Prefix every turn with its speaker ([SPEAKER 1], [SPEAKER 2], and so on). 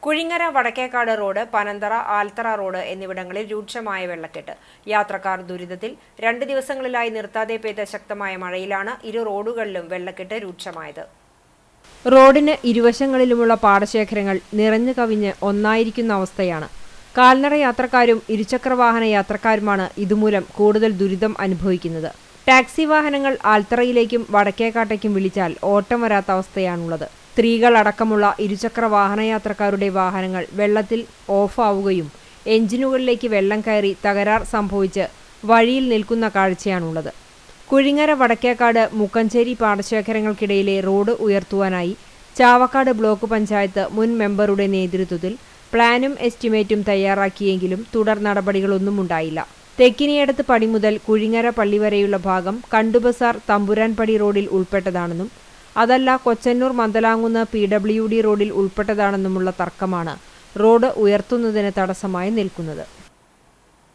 [SPEAKER 1] കുഴിങ്ങര Vadakkekad road, Panantara, ആൽത്തറ road എന്നിവിടങ്ങളിൽ രൂക്ഷമായ വെള്ളക്കെട്ട്. യാത്രക്കാർ ദുരിതത്തിൽ. 2 ദിവസങ്ങളിലായി നിർത്താതെ പെയ്ത ശക്തമായ മഴയിലാണ് ഇരു റോഡുകളിലും വെള്ളക്കെട്ട് രൂക്ഷമായത്. റോഡിന് ഇരുവശങ്ങളിലുമുള്ള പാടശേഖരങ്ങൾ നിറഞ്ഞു കവിഞ്ഞ് ഒന്നായിരിക്കുന്ന അവസ്ഥയാണ്. കാൽനട യാത്രക്കാരും ഇരുചക്രവാഹന യാത്രക്കാരുമാണ് ഇതുമൂലം കൂടുതൽ ദുരിതം അനുഭവിക്കുന്നത്. ടാക്സി വാഹനങ്ങൾ ആൽത്തറയിലേക്കും വടക്കേക്കാട്ടേക്കും വിളിച്ചാൽ ഓട്ടം വരാത്ത അവസ്ഥയാണുള്ളത്. സ്ത്രീകളടക്കമുള്ള ഇരുചക്ര വാഹനയാത്രക്കാരുടെ വാഹനങ്ങൾ വെള്ളത്തിൽ ഓഫാവുകയും എഞ്ചിനുകളിലേക്ക് വെള്ളം കയറി തകരാർ സംഭവിച്ച് വഴിയിൽ നിൽക്കുന്ന കാഴ്ചയാണുള്ളത്. കുഴിങ്ങര വടക്കേക്കാട് മുക്കഞ്ചേരി പാടശേഖരങ്ങൾക്കിടയിലെ റോഡ് ഉയർത്തുവാനായി ചാവക്കാട് ബ്ലോക്ക് പഞ്ചായത്ത് മുൻ മെമ്പറുടെ നേതൃത്വത്തിൽ പ്ലാനും എസ്റ്റിമേറ്റും തയ്യാറാക്കിയെങ്കിലും തുടർ നടപടികളൊന്നും ഉണ്ടായില്ല. തെക്കിനിയടത്ത് പടി മുതൽ കുഴിങ്ങര പള്ളി വരെയുള്ള ഭാഗം കണ്ടുബസാർ തമ്പുരാൻപടി റോഡിൽ ഉൾപ്പെട്ടതാണെന്നും അതല്ല കൊച്ചന്നൂർ മന്ദലാങ്കുന്ന് PWD റോഡിൽ ഉൾപ്പെട്ടതാണെന്നുമുള്ള തർക്കമാണ് റോഡ് ഉയർത്തുന്നതിന് തടസ്സമായി നിൽക്കുന്നത്.